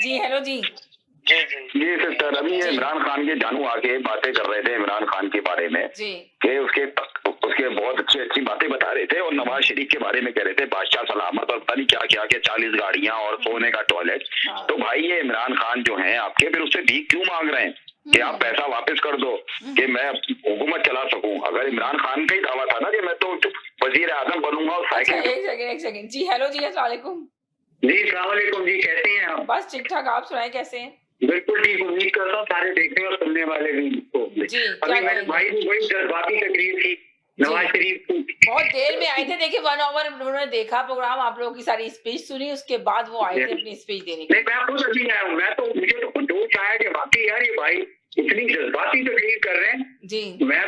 जी, hello जी। जी, जी। जी sister, अभी ये जी। इमरान खान के जानू आके बातें कर रहे थे इमरान खान के बारे में जी। कि उसके बहुत अच्छी बातें बता रहे थे और नवाज शरीफ के बारे में कह रहे थे बादशाह सलामत और पता नहीं क्या-क्या के 40 गाड़ियां और सोने का टॉयलेट। हाँ। तो भाई ये इमरान खान जो हैं आपके फिर उससे भीख क्यों मांग रहे हैं कि आप पैसा वापस कर दो कि मैं हुकूमत चला सकूं। अगर इमरान खान का ही दावा था ना कि मैं तो वजीर आजम बनूंगा और अच्छा, साइकिल। एक सेकंड। जी, हेलो जी, अस्सलाम वालेकुम। जी, अस्सलाम वालेकुम जी, कैसे हैं आप? बस ठीक-ठाक, आप सुनाएँ कैसे हैं? बिल्कुल ठीक, उम्मीद करता हूँ सारे देखने और सुनने वाले भी इसको। जी, अभी मेरे भाई की बड़ी जज्बाती तकरीर थी नवाज शरीफ की। बहुत देर में आए थे, देखिए 1 आवर उन्होंने देखा प्रोग्राम, आप लोगों की सारी स्पीच सुनी, उसके बाद वो आए थे अपनी स्पीच देने के लिए। नहीं, मैं खुद अभी आया हूँ, मुझे तो खुद जोश आया कि वाकई यार ये भाई इतनी जज्बाती तकरीर कर रहे हैं। जी। मैं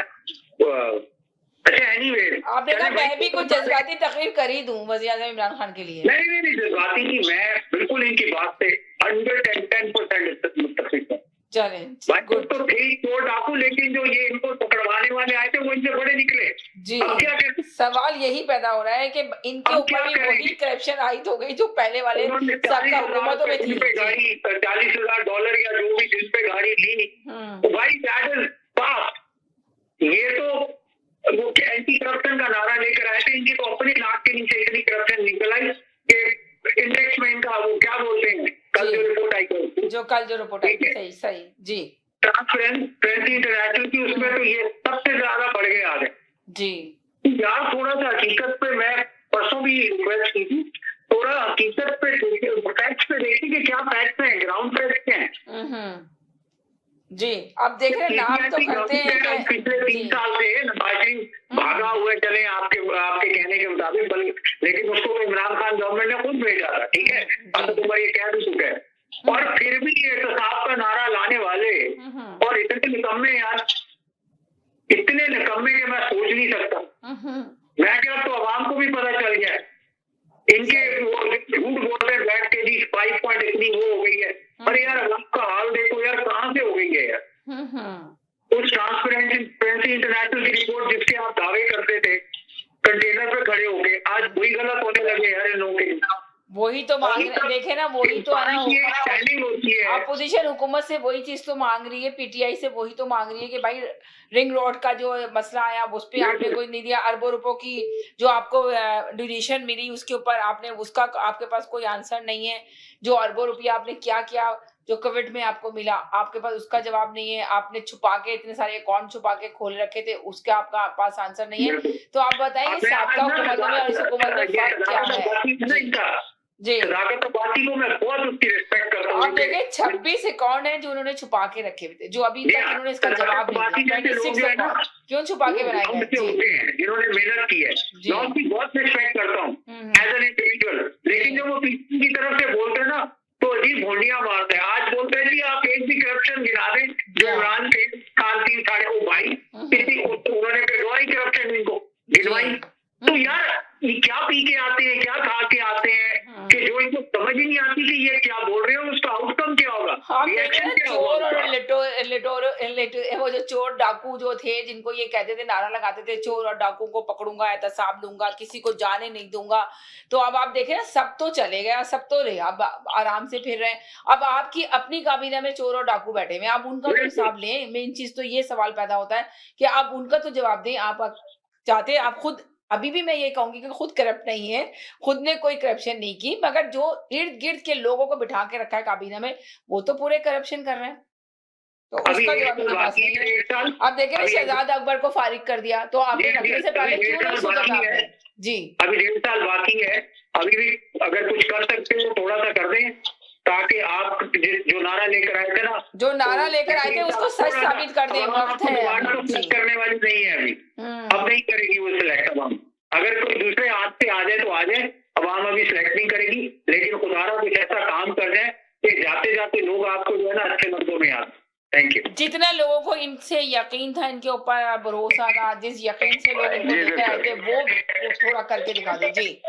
अच्छा एनीवे आपने कहा मैं भी कुछ जज्बाती तकरीर कर ही दूं वज़ीर आज़म इमरान खान के लिए। नहीं जज्बाती की मैं बिल्कुल इनकी बात से 110% मुत्तफिक हूँ। चलें, भाई तो थे चोर डाकू, लेकिन जो ये इनको पकड़वाने वाले आए थे वो इनसे बड़े निकले। जी, अब क्या करें? सवाल यही पैदा हो रहा है कि इनके अब ऊपर क्या भी करें? वही करप्शन आयत हो गई जो पहले वाले उन्होंने सबका हुकूमतों में थी। गाड़ी $40,000 या जो भी जिस पे गाड़ी ली, तो भाई दैट इज पास्ट। ये तो वो एंटी करप्शन का नारा लेकर आए थे, इनकी तो अपनी नाक के नीचे इतनी करप्शन निकल आई कि इंडेक्स में इनका वो क्या बोलते हैं कल जो रिपोर्ट आई थी, सही जी, ट्रांसपेरेंसी इंटरनेशनल की, उसमें तो ये सबसे ज्यादा बढ़ गए आ गए जी। यार। थोड़ा सा हकीकत पे मैं परसों भी रिक्वेस्ट की थी, थोड़ा हकीकत पे फैक्ट्स पे देखिए कि क्या फैक्ट्स हैं, ग्राउंड फैक्ट्स क्या हैं। जी, आप देख रहे हैं नाम तो करते हैं पिछले 3 साल से नवाज शरीफ भागा हुए चले आपके कहने के मुताबिक, लेकिन उसको तो इमरान खान गवर्नमेंट ने खुद भेजा था, ठीक है, अब तो ये कह भी चुका है। और फिर भी एहतसाब का नारा लाने वाले और इतने निकम्मे यार, इतने निकम्मे के मैं सोच नहीं सकता। मैं क्या, तो आवाम को भी पता चल गया है इनके झूठ बोलते बैठ के जी 5 पॉइंट इतनी वो हो गई है। अरे यार आवाम का हाल देखो यार, कहाँ से हो गई है यार। उस ट्रांसपेरेंसी इंटरनेशनल की रिपोर्ट जिसके आप दावे करते थे कंटेनर पे खड़े होके, आज वही गलत होने लगे यार इन लोगों के। वही तो मांग रहे, देखे ना, वही तो है ना, स्टैंडिंग होती है अपोजिशन हुकूमत से वही चीज तो मांग रही है, पीटीआई से वही तो मांग रही है कि भाई रिंग रोड का जो मसला आया उस पे आपने कोई नहीं दिया, अरबों रुपयों की जो आपको डोनेशन मिली उसके ऊपर आपने उसका आपके पास कोई आंसर नहीं है। जो अरबों रुपया आपने क्या किया जो कोविड में आपको मिला, आपके पास उसका जवाब नहीं है। आपने छुपा के इतने सारे अकाउंट छुपा के खोल रखे थे, उसका आपका पास आंसर नहीं है। तो आप बताइए साबका हुकूमतों में और इस हुकूमत में फर्क क्या है? जी, बाकी को मैं बहुत उसकी रिस्पेक्ट करता हूँ। आप देखें 26 अकाउंट हैं जो उन्होंने छुपा के रखे हुए थे, जो अभी तक इन्होंने इसका जवाब नहीं दिया। 26 अकाउंट क्यों छुपा के बनाए गए? जिन्होंने मेहनत की है, मैं उसकी बहुत रिस्पेक्ट करता हूँ एज एन इंडिविजुअल, लेकिन जब वो पीछे की तरफ से बोलते हैं ना तो अजीब भोंडियां मारते हैं। आज बोलते हैं कि आप एक भी करप्शन गिरा दें जो इमरान खान 3 साढ़े ओ भाई उन्होंने गिरवाई करप्शन इनको गिरवाई। तो यार ये क्या पी के आते हैं, क्या खा के आते हैं कि जो इनको समझ ही नहीं आती कि ये क्या बोल रहे हो, उसका आउटकम क्या होगा। चोर और वो जो चोर डाकू जो थे जिनको ये कहते थे, नारा लगाते थे चोर और डाकू को पकड़ूंगा, एहतसाब लूंगा, किसी को जाने नहीं दूंगा। तो अब आप देखें ना, सब तो चले गए, सब तो रहे, अब आराम से फिर रहे हैं। अब आपकी अपनी काबीना में चोर और डाकू बैठे हुए, आप उनका तो हिसाब लें। मेन चीज तो ये सवाल पैदा होता है कि आप उनका तो जवाब दें। आप चाहते हैं, आप खुद, अभी भी मैं ये कहूंगी कि खुद करप्ट नहीं है, खुद ने कोई करप्शन नहीं की, मगर जो इर्द गिर्द के लोगों को बिठा के रखा है काबीना में वो तो पूरे करप्शन कर रहे हैं। तो उसका जवाब उनके पास नहीं है। आप देखें शहजाद अकबर को फारिग कर दिया, तो आपने रखने से पहले क्यों नहीं सोचा था आपने? जी, अभी 1.5 साल बाकी है, अभी भी अगर कुछ कर सकते हो थोड़ा सा कर दें ताकि आप जो नारा लेकर आए थे ना, जो नारा लेकर आए थे उसको सच साबित कर दें। वक्त है करने वाली नहीं है अभी, अब नहीं करेगी वो सिलेक्ट। अवाम अगर कोई दूसरे हाथ से आ जाए तो आ जाए, अवाम अभी सिलेक्ट नहीं करेगी, लेकिन खुदारा कुछ ऐसा काम कर जाए कि जाते जाते लोग आपको जो है ना अच्छे नंबरों में आते। Thank you. जितने लोगों को इनसे यकीन था, इनके ऊपर भरोसा था, जिस यकीन से लोग इनको लेकर आए थे वो थोड़ा करके दिखा दो। जी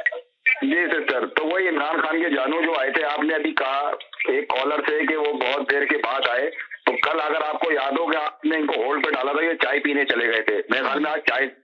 जी सर, तो वही इमरान खान के जानू जो आए थे, आपने अभी कहा एक कॉलर से कि वो बहुत देर के बाद आए, तो कल अगर आपको याद हो कि आपने इनको होल्ड पे डाला था, ये चाय पीने चले गए थे। मेरे ख्याल में आज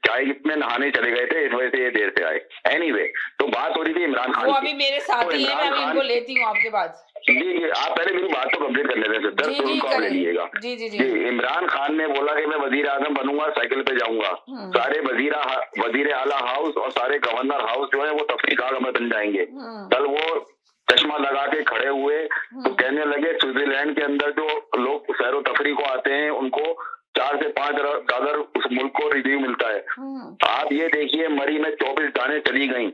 चाय में नहाने चले गए थे, इस वजह से ये देर से आए। एनीवे, तो बात हो रही थी इमरान खान वो अभी मेरे साथ ही है, मैं अभी इनको लेती हूँ आपके पास। जी, आप पहले मेरी बात तो कंप्लीट कर लेते हैं सिस्टर, जी फिर जी उनको आप ले करें लीजिएगा। जी जी जी जी, इमरान खान ने बोला कि मैं वजीर आजम बनूंगा, साइकिल पे जाऊंगा। सारे वजीर आला हाउस और सारे गवर्नर हाउस जो है वो तफरीक गाह में बन जाएंगे। कल वो चश्मा लगा के खड़े हुए तो कहने लगे स्विट्जरलैंड के अंदर जो लोग सैरो तफरी को आते हैं उनको 4 से 5 डॉलर उस मुल्क को रिव्यू मिलता है। आप ये देखिए, मरी में 24 जानें चली गई,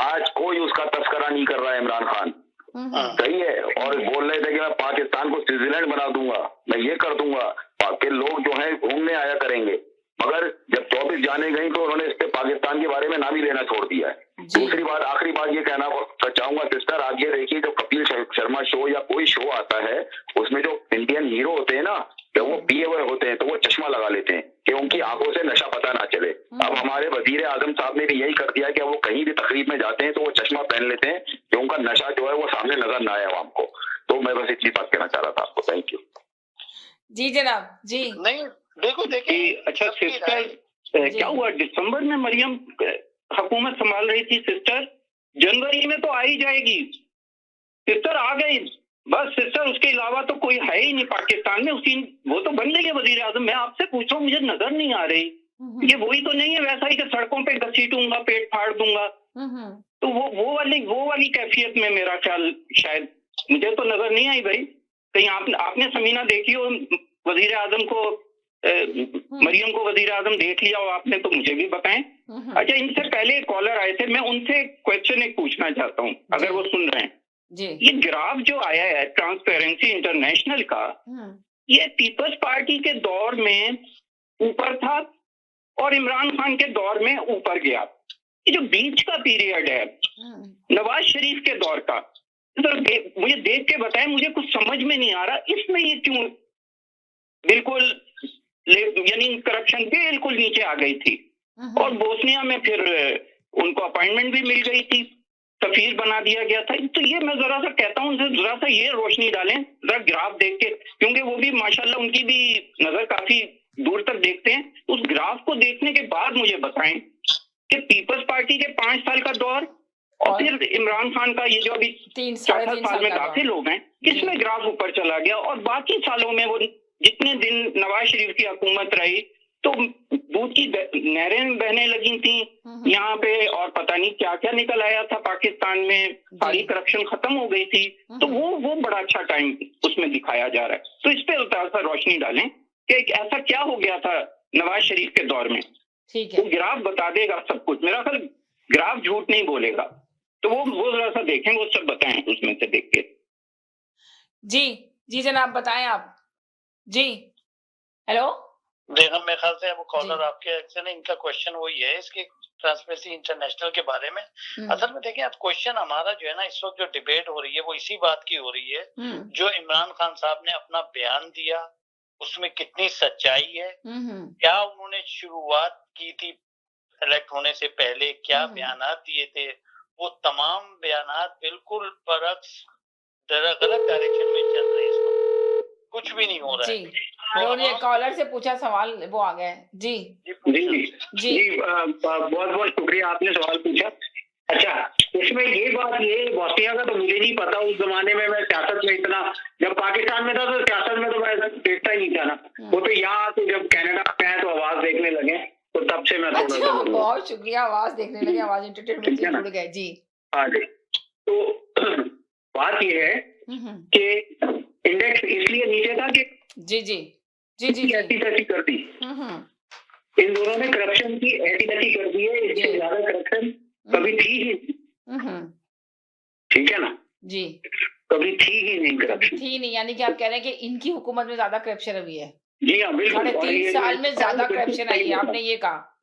आज कोई उसका तस्करा नहीं कर रहा है इमरान खान। सही है। और बोल रहे थे कि मैं पाकिस्तान को स्विट्जरलैंड बना दूंगा, मैं ये कर दूंगा, के लोग जो है घूमने आया करेंगे। मगर जब 24 जाने गई तो उन्होंने इससे पाकिस्तान के बारे में नाम ही लेना छोड़ दिया है। दूसरी बात, आखिरी बात ये कहना चाहूंगा सिस्टर, आप ये देखिए जो कपिल शर्मा शो या कोई शो आता है उसमें जो इंडियन हीरो होते हैं ना, जब वो पिए हुए होते हैं तो वो चश्मा लगा लेते हैं कि उनकी आंखों से नशा पता ना चले। अब हमारे वजीर आजम साहब ने भी यही कर दिया कि वो कहीं भी तकरीब में जाते हैं तो वो चश्मा पहन लेते हैं कि उनका नशा जो है वो सामने नजर ना आए आवाम को। तो मैं बस इतनी बात कहना चाह रहा था आपको। Thank you. जी जनाब जी। नहीं देखो देखिए, अच्छा सिस्टर, क्या हुआ दिसंबर में मरियम हुकूमत संभाल रही थी सिस्टर, जनवरी में तो आ ही जाएगी सिस्टर, आ गई बस सिस्टर, उसके अलावा तो कोई है ही नहीं पाकिस्तान में। उसकी वो तो बन गई वजीर आजम। मैं आपसे पूछ रहा हूँ, मुझे नजर नहीं आ रही, ये वही तो नहीं है वैसा ही कि सड़कों पे घसीटूंगा, पेट फाड़ दूंगा। तो वो वाली कैफियत में मेरा ख्याल शायद मुझे तो नजर नहीं आई भाई। कहीं आपने समीना देखी हो वजीर आजम को, मरियम को वजीर आजम देख लिया हो आपने तो मुझे भी बताएं। अच्छा, इनसे पहले कॉलर आए थे, मैं उनसे क्वेश्चन एक पूछना चाहता हूँ अगर वो सुन रहे हैं जी। ये ग्राफ जो आया है ट्रांसपेरेंसी इंटरनेशनल का, ये पीपल्स पार्टी के दौर में ऊपर था और इमरान खान के दौर में ऊपर गया। ये जो बीच का पीरियड है नवाज शरीफ के दौर का, तो मुझे देख के बताएं, मुझे कुछ समझ में नहीं आ रहा इसमें ये क्यों बिल्कुल यानी करप्शन बिल्कुल नीचे आ गई थी। और बोस्निया में फिर उनको अपॉइंटमेंट भी मिल गई थी, सफीर बना दिया गया था। तो ये मैं जरा सा कहता हूँ, जरा सा ये रोशनी डालें जरा ग्राफ देख के, क्योंकि वो भी माशाल्लाह उनकी भी नजर काफी दूर तक देखते हैं। उस ग्राफ को देखने के बाद मुझे बताएं कि पीपल्स पार्टी के 5 साल का दौर और फिर इमरान खान का ये जो अभी 3 साल में दाखिल लोग हैं, किसमें ग्राफ ऊपर चला गया। और बाकी सालों में वो जितने दिन नवाज शरीफ की हुकूमत रही तो दूध की नहरें बहने लगी थी यहाँ पे, और पता नहीं क्या क्या निकल आया था पाकिस्तान में, सारी करप्शन खत्म हो गई थी। तो वो बड़ा अच्छा टाइम उसमें दिखाया जा रहा है। तो इस पे सा रोशनी डालें कि ऐसा क्या हो गया था नवाज शरीफ के दौर में। ठीक है, वो ग्राफ बता देगा सब कुछ, मेरा ख्याल ग्राफ झूठ नहीं बोलेगा। तो वो जरा सा देखें, वो सब बताएं उसमें से देख के। जी जी जनाब बताएं आप जी। हेलो देखो मेरे ख्याल से वो कॉलर आपके से ना, इनका क्वेश्चन वही है इसके ट्रांसपेरेंसी इंटरनेशनल के बारे में। असल में देखें, अब क्वेश्चन हमारा जो है ना, इस वक्त जो डिबेट हो रही है वो इसी बात की हो रही है, जो इमरान खान साहब ने अपना बयान दिया उसमें कितनी सच्चाई है, क्या उन्होंने शुरुआत की थी इलेक्ट होने से पहले, क्या बयानात दिए थे, वो तमाम बयानात बिल्कुल बरक्स गलत डायरेक्शन में चल रहे हैं, कुछ भी नहीं हो रहा है। और ये कॉलर से पूछा सवाल वो आ गया है जी जी बहुत बहुत शुक्रिया, आपने सवाल पूछा। अच्छा, इसमें ये बात, ये बोस्निया का तो मुझे नहीं पता, उस जमाने में मैं सियासत में इतना, जब पाकिस्तान में था तो सियासत में तो मैं देखता ही नहीं था ना। वो तो यहाँ तो जब कनाडा में आए तो आवाज देखने लगे, तो तब से मैं थोड़ा सा बहुत शुक्रिया, आवाज देखने लगे, आवाज एंटरटेनमेंट से जुड़ गए जी। हाँ जी, तो बात ये है कि इंडेक्स इसलिए नीचे था कि जी जी जी जी ऐसी तैसी कर दी, इन दोनों ने करप्शन की ऐसी तैसी कर दी है, इससे ज्यादा करप्शन कभी थी ही, ठीक है ना जी, कभी थी ही नहीं करप्शन, थी नहीं। यानी कि आप कह रहे हैं कि इनकी हुकूमत में ज्यादा करप्शन हुई है। जी हाँ बिल्कुल, 3.5 साल में ज्यादा करप्शन आई है, आपने ये कहा।